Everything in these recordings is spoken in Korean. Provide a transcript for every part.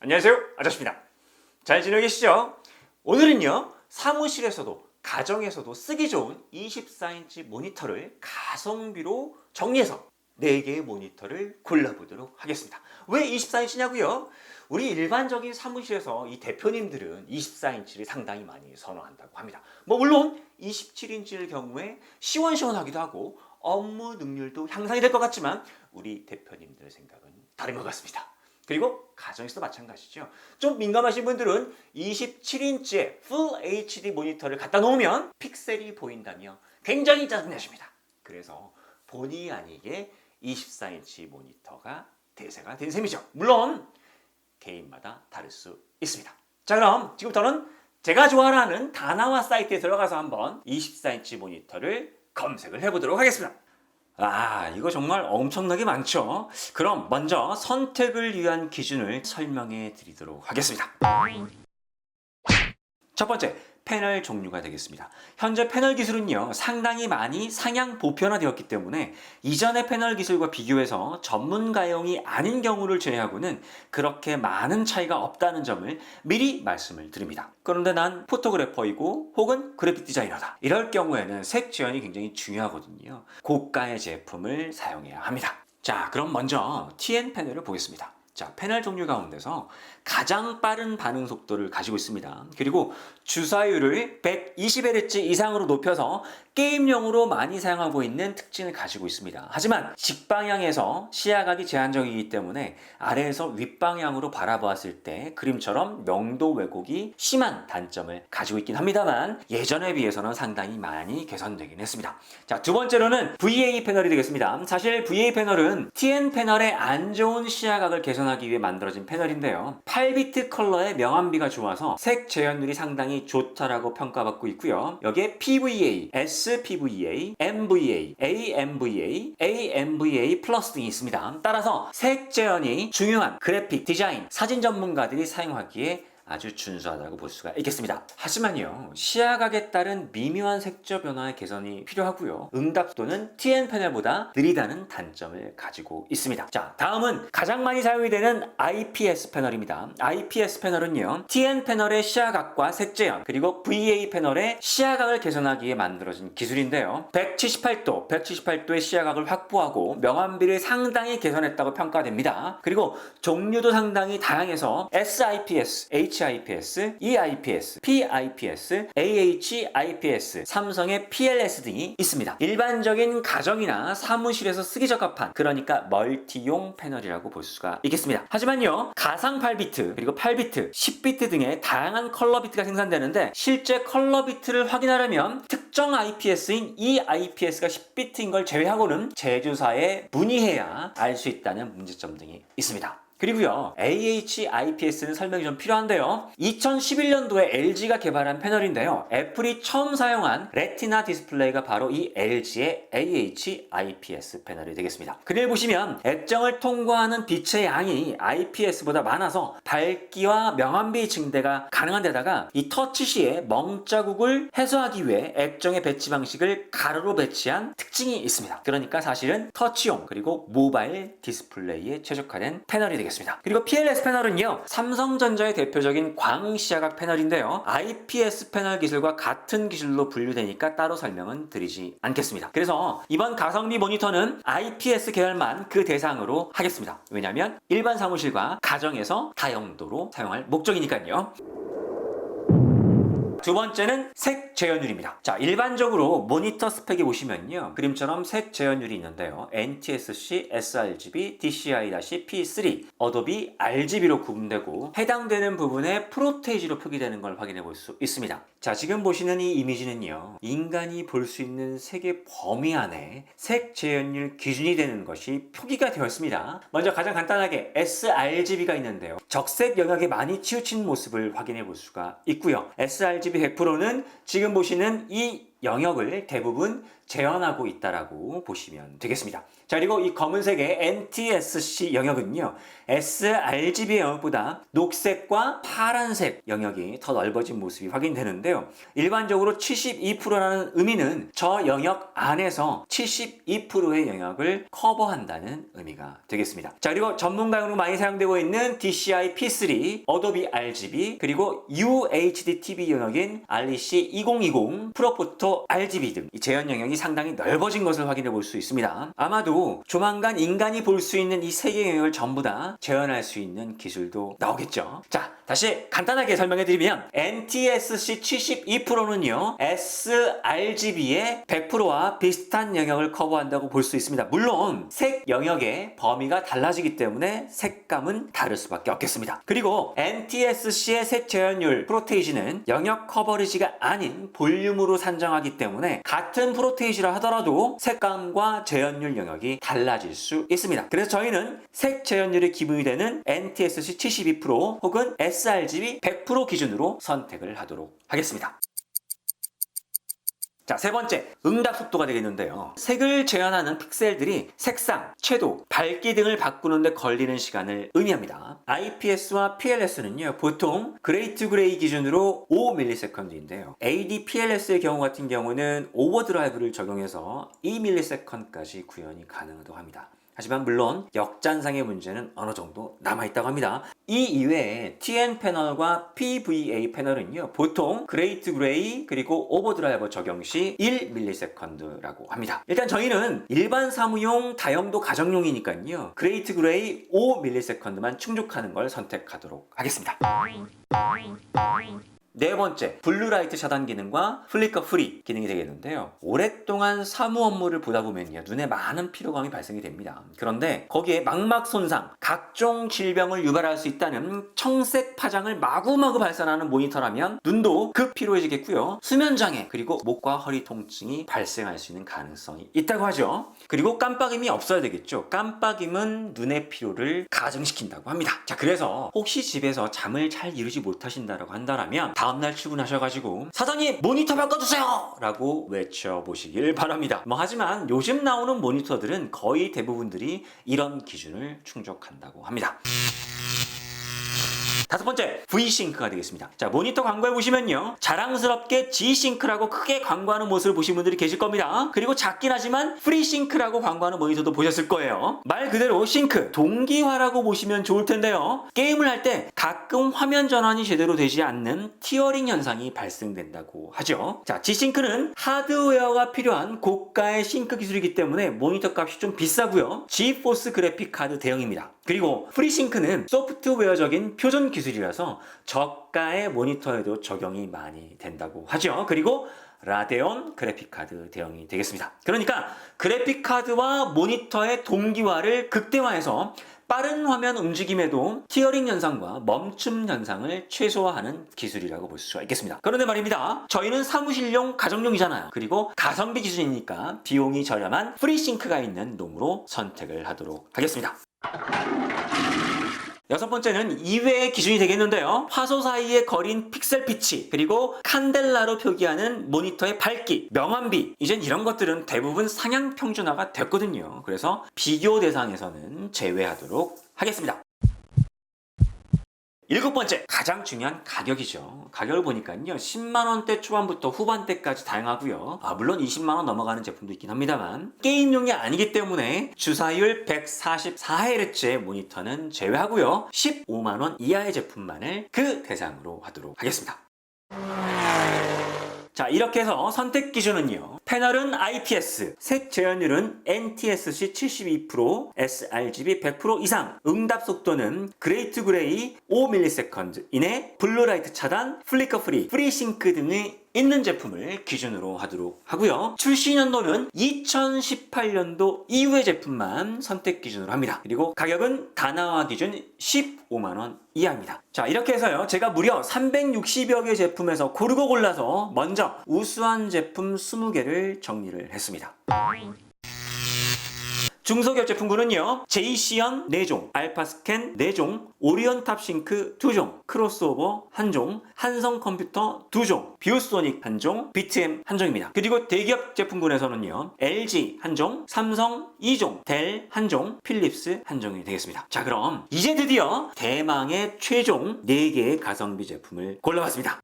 안녕하세요, 아저씨입니다. 잘 지내고 계시죠? 오늘은요, 사무실에서도 가정에서도 쓰기 좋은 24인치 모니터를 가성비로 정리해서 4개의 모니터를 골라보도록 하겠습니다. 왜 24인치냐고요? 우리 일반적인 사무실에서 이 대표님들은 24인치를 상당히 많이 선호한다고 합니다. 물론 27인치일 경우에 시원시원하기도 하고 업무 능률도 향상이 될 것 같지만 우리 대표님들의 생각은 다른 것 같습니다. 그리고 가정에서도 마찬가지죠. 좀 민감하신 분들은 27인치의 Full HD 모니터를 갖다 놓으면 픽셀이 보인다며 굉장히 짜증내십니다. 그래서 본의 아니게 24인치 모니터가 대세가 된 셈이죠. 물론 개인마다 다를 수 있습니다. 자, 그럼 지금부터는 제가 좋아하는 다나와 사이트에 들어가서 한번 24인치 모니터를 검색을 해보도록 하겠습니다. 이거 정말 엄청나게 많죠? 그럼 먼저 선택을 위한 기준을 설명해 드리도록 하겠습니다. 첫 번째, 패널 종류가 되겠습니다. 현재 패널 기술은요, 상당히 많이 상향 보편화되었기 때문에 이전의 패널 기술과 비교해서 전문가용이 아닌 경우를 제외하고는 그렇게 많은 차이가 없다는 점을 미리 말씀을 드립니다. 그런데 난 포토그래퍼이고 혹은 그래픽 디자이너다. 이럴 경우에는 색 재현이 굉장히 중요하거든요. 고가의 제품을 사용해야 합니다. 자, 그럼 먼저 TN 패널을 보겠습니다. 자, 패널 종류 가운데서 가장 빠른 반응 속도를 가지고 있습니다. 그리고 주사율을 120Hz 이상으로 높여서 게임용으로 많이 사용하고 있는 특징을 가지고 있습니다. 하지만 직방향에서 시야각이 제한적이기 때문에 아래에서 윗방향으로 바라보았을 때 그림처럼 명도 왜곡이 심한 단점을 가지고 있긴 합니다만 예전에 비해서는 상당히 많이 개선되긴 했습니다. 자, 두 번째로는 VA 패널이 되겠습니다. 사실 VA 패널은 TN 패널의 안 좋은 시야각을 개선하기 위해 만들어진 패널인데요. 8비트 컬러의 명암비가 좋아서 색 재현율이 상당히 좋다라고 평가받고 있고요. 여기에 PVA, SPVA, MVA, AMVA, AMVA 플러스 등이 있습니다. 따라서 색 재현이 중요한 그래픽, 디자인, 사진 전문가들이 사용하기에 아주 준수하다고 볼 수가 있겠습니다. 하지만요, 시야각에 따른 미묘한 색조 변화의 개선이 필요하고요. 응답도는 TN 패널보다 느리다는 단점을 가지고 있습니다. 자, 다음은 가장 많이 사용이 되는 IPS 패널입니다. IPS 패널은요, TN 패널의 시야각과 색재현, 그리고 VA 패널의 시야각을 개선하기 위해 만들어진 기술인데요. 178도의 시야각을 확보하고 명암비를 상당히 개선했다고 평가됩니다. 그리고 종류도 상당히 다양해서 SIPS, HIPS, EIPS, PIPS, AHIPS, 삼성의 PLS 등이 있습니다. 일반적인 가정이나 사무실에서 쓰기 적합한, 그러니까 멀티용 패널이라고 볼 수가 있겠습니다. 하지만요, 가상 8비트, 그리고 8비트, 10비트 등의 다양한 컬러 비트가 생산되는데 실제 컬러 비트를 확인하려면 특정 IPS인 EIPS가 10비트인 걸 제외하고는 제조사에 문의해야 알 수 있다는 문제점 등이 있습니다. 그리고요, AHIPS는 설명이 좀 필요한데요. 2011년도에 LG가 개발한 패널인데요. 애플이 처음 사용한 레티나 디스플레이가 바로 이 LG의 AHIPS 패널이 되겠습니다. 그를 보시면 액정을 통과하는 빛의 양이 IPS보다 많아서 밝기와 명암비 증대가 가능한 데다가 이 터치 시에 멍자국을 해소하기 위해 액정의 배치 방식을 가로로 배치한 특징이 있습니다. 그러니까 사실은 터치용 그리고 모바일 디스플레이에 최적화된 패널이 되겠습니다. 그리고 PLS 패널은요, 삼성전자의 대표적인 광시야각 패널인데요. IPS 패널 기술과 같은 기술로 분류되니까 따로 설명은 드리지 않겠습니다. 그래서 이번 가성비 모니터는 IPS 계열만 그 대상으로 하겠습니다. 왜냐하면 일반 사무실과 가정에서 다용도로 사용할 목적이니까요. 두 번째는 색 재현율입니다. 자, 일반적으로 모니터 스펙에 보시면요, 그림처럼 색 재현율이 있는데요. NTSC, sRGB, DCI-P3, 어도비 RGB로 구분되고 해당되는 부분에 프로테이지로 표기되는 걸 확인해 볼 수 있습니다. 자, 지금 보시는 이 이미지는요, 인간이 볼 수 있는 색의 범위 안에 색 재현율 기준이 되는 것이 표기가 되어 있습니다. 먼저 가장 간단하게 sRGB가 있는데요. 적색 영역에 많이 치우친 모습을 확인해 볼 수가 있고요. sRGB 100%는 지금 보시는 이 영역을 대부분 재현하고 있다라고 보시면 되겠습니다. 자, 그리고 이 검은색의 NTSC 영역은요, sRGB의 영역보다 녹색과 파란색 영역이 더 넓어진 모습이 확인되는데요. 일반적으로 72%라는 의미는 저 영역 안에서 72%의 영역을 커버한다는 의미가 되겠습니다. 자, 그리고 전문가용으로 많이 사용되고 있는 DCI P3, 어도비 RGB, 그리고 UHD TV 영역인 REC 2020, 프로포토 RGB 등 이 재현 영역이 상당히 넓어진 것을 확인해 볼 수 있습니다. 아마도 조만간 인간이 볼 수 있는 이 세 개의 영역을 전부 다 재현할 수 있는 기술도 나오겠죠. 자, 다시 간단하게 설명해 드리면 NTSC 72%는요 sRGB의 100%와 비슷한 영역을 커버한다고 볼 수 있습니다. 물론 색 영역의 범위가 달라지기 때문에 색감은 다를 수밖에 없겠습니다. 그리고 NTSC의 색 재현율 프로테이지는 영역 커버리지가 아닌 볼륨으로 산정하기 때문에 같은 프로테이지라 하더라도 색감과 재현율 영역이 달라질 수 있습니다. 그래서 저희는 색 재현율의 기본이 되는 NTSC 72% 혹은 sRGB 100% 기준으로 선택을 하도록 하겠습니다. 자, 세 번째, 응답 속도가 되겠는데요. 색을 재현하는 픽셀들이 색상, 채도, 밝기 등을 바꾸는 데 걸리는 시간을 의미합니다. IPS와 PLS는요, 보통 그레이 투 그레이 기준으로 5ms인데요. ADPLS의 경우 같은 경우는 오버드라이브를 적용해서 2ms까지 구현이 가능하다고 합니다. 하지만 물론 역잔상의 문제는 어느 정도 남아있다고 합니다. 이 이외에 TN 패널과 PVA 패널은요, 보통 그레이 투 그레이 그리고 오버드라이버 적용 시 1ms라고 합니다. 일단 저희는 일반 사무용 다용도 가정용이니까요, 그레이 투 그레이 5ms만 충족하는 걸 선택하도록 하겠습니다. 네 번째, 블루라이트 차단 기능과 플리커 프리 기능이 되겠는데요. 오랫동안 사무 업무를 보다 보면요, 눈에 많은 피로감이 발생이 됩니다. 그런데 거기에 망막 손상, 각종 질병을 유발할 수 있다는 청색 파장을 마구마구 발산하는 모니터라면 눈도 급 피로해지겠고요. 수면 장애, 그리고 목과 허리 통증이 발생할 수 있는 가능성이 있다고 하죠. 그리고 깜빡임이 없어야 되겠죠. 깜빡임은 눈의 피로를 가중시킨다고 합니다. 자, 그래서 혹시 집에서 잠을 잘 이루지 못하신다고 한다면 다음날 출근하셔가지고 사장님 모니터 바꿔주세요! 라고 외쳐보시길 바랍니다. 하지만 요즘 나오는 모니터들은 거의 대부분들이 이런 기준을 충족한다고 합니다. 다섯 번째, V싱크가 되겠습니다. 자, 모니터 광고에 보시면요, 자랑스럽게 G싱크라고 크게 광고하는 모습을 보신 분들이 계실 겁니다. 그리고 작긴 하지만 프리싱크라고 광고하는 모니터도 보셨을 거예요. 말 그대로 싱크, 동기화라고 보시면 좋을 텐데요. 게임을 할 때 가끔 화면 전환이 제대로 되지 않는 티어링 현상이 발생된다고 하죠. 자, G싱크는 하드웨어가 필요한 고가의 싱크 기술이기 때문에 모니터 값이 좀 비싸고요. 지포스 그래픽 카드 대형입니다. 그리고 프리싱크는 소프트웨어적인 표준 기술이라서 저가의 모니터에도 적용이 많이 된다고 하죠. 그리고 라데온 그래픽카드 대형이 되겠습니다. 그러니까 그래픽카드와 모니터의 동기화를 극대화해서 빠른 화면 움직임에도 티어링 현상과 멈춤 현상을 최소화하는 기술이라고 볼 수가 있겠습니다. 그런데 말입니다, 저희는 사무실용, 가정용이잖아요. 그리고 가성비 기준이니까 비용이 저렴한 프리싱크가 있는 놈으로 선택을 하도록 하겠습니다. 여섯 번째는 이외의 기준이 되겠는데요. 화소 사이의 거리인 픽셀 피치, 그리고 칸델라로 표기하는 모니터의 밝기, 명암비, 이젠 이런 것들은 대부분 상향 평준화가 됐거든요. 그래서 비교 대상에서는 제외하도록 하겠습니다. 일곱 번째, 가장 중요한 가격이죠. 가격을 보니까요, 10만원대 초반부터 후반대까지 다양하고요. 물론 20만원 넘어가는 제품도 있긴 합니다만 게임용이 아니기 때문에 주사율 144Hz의 모니터는 제외하고요. 15만원 이하의 제품만을 그 대상으로 하도록 하겠습니다. 자, 이렇게 해서 선택 기준은요, 패널은 IPS, 색 재현율은 NTSC 72%, sRGB 100% 이상, 응답 속도는 그레이 투 그레이 5ms 이내, 블루라이트 차단, 플리커 프리, 프리싱크 등의 있는 제품을 기준으로 하도록 하고요. 출시 연도는 2018년도 이후의 제품만 선택 기준으로 합니다. 그리고 가격은 다나와 기준 15만원 이하입니다. 자, 이렇게 해서요, 제가 무려 360여 개 제품에서 고르고 골라서 먼저 우수한 제품 20개를 정리를 했습니다. 중소기업 제품군은요. 제이시언 4종, 알파스캔 4종, 오리온 탑싱크 2종, 크로스오버 1종, 한성컴퓨터 2종, 뷰소닉 1종, 비트엠 1종입니다. 그리고 대기업 제품군에서는요. LG 1종, 삼성 2종, 델 1종, 필립스 1종이 되겠습니다. 자, 그럼 이제 드디어 대망의 최종 4개의 가성비 제품을 골라봤습니다.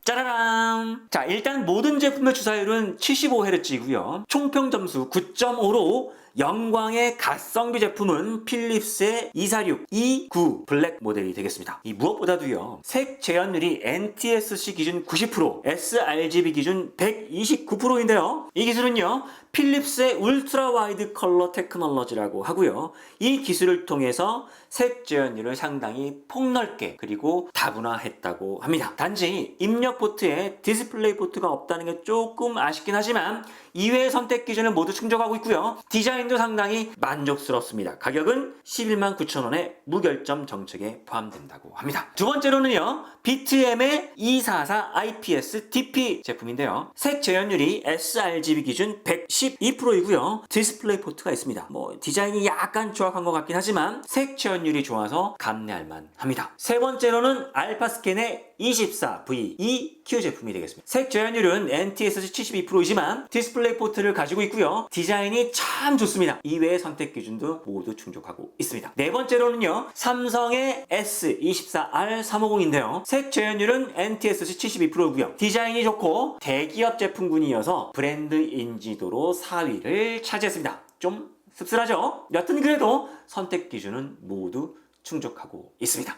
짜라란! 자, 일단 모든 제품의 주사율은 75Hz이고요. 총평 점수 9.5로 영광의 가성비 제품은 필립스의 246 E9 블랙 모델이 되겠습니다. 이 무엇보다도요. 색 재현율이 NTSC 기준 90%, sRGB 기준 129%인데요. 이 기술은요. 필립스의 울트라 와이드 컬러 테크놀로지라고 하고요. 이 기술을 통해서 색 재현율을 상당히 폭넓게 그리고 다분화했다고 합니다. 단지 입력 포트에 디스플레이 포트가 없다는 게 조금 아쉽긴 하지만 이외의 선택 기준을 모두 충족하고 있고요. 디자인도 상당히 만족스럽습니다. 가격은 119,000원에 무결점 정책에 포함된다고 합니다. 두 번째로는요. 비트엠의 244 IPS DP 제품인데요. 색 재현율이 sRGB 기준 112%이고요. 디스플레이 포트가 있습니다. 디자인이 약간 조악한 것 같긴 하지만 색 재현율이 좋아서 감내할 만합니다. 세 번째로는 알파스캔의 24V2Q 제품이 되겠습니다. 색 재현율은 NTSC 72%이지만 디스플레이 포트를 가지고 있고요. 디자인이 참 좋습니다. 이외의 선택 기준도 모두 충족하고 있습니다. 네 번째로는요. 삼성의 S24R350인데요. 색 재현율은 NTSC 72%고요. 디자인이 좋고 대기업 제품군이어서 브랜드 인지도로 4위를 차지했습니다. 좀 씁쓸하죠? 여튼 그래도 선택 기준은 모두 충족하고 있습니다.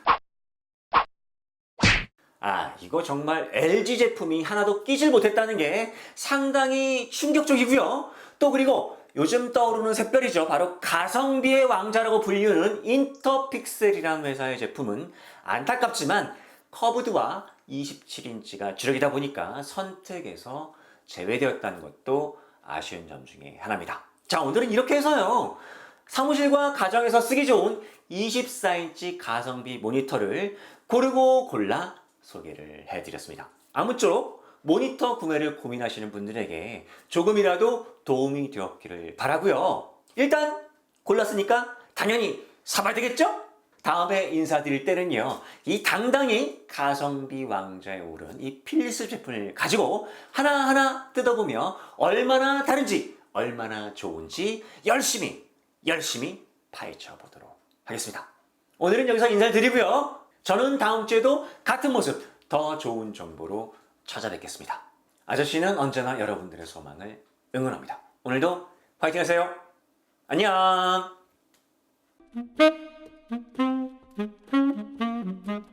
이거 정말 LG 제품이 하나도 끼질 못했다는 게 상당히 충격적이고요. 또 그리고 요즘 떠오르는 샛별이죠. 바로 가성비의 왕자라고 불리는 인터픽셀이라는 회사의 제품은 안타깝지만 커브드와 27인치가 주력이다 보니까 선택에서 제외되었다는 것도 아쉬운 점 중에 하나입니다. 자, 오늘은 이렇게 해서요. 사무실과 가정에서 쓰기 좋은 24인치 가성비 모니터를 고르고 골라 소개를 해드렸습니다. 아무쪼록 모니터 구매를 고민하시는 분들에게 조금이라도 도움이 되었기를 바라고요. 일단 골랐으니까 당연히 사봐야 되겠죠? 다음에 인사드릴 때는요. 이 당당히 가성비 왕자에 오른 이 필립스 제품을 가지고 하나하나 뜯어보며 얼마나 다른지 얼마나 좋은지 열심히 파헤쳐 보도록 하겠습니다. 오늘은 여기서 인사를 드리고요. 저는 다음 주에도 같은 모습, 더 좋은 정보로 찾아뵙겠습니다. 아저씨는 언제나 여러분들의 소망을 응원합니다. 오늘도 파이팅 하세요. 안녕!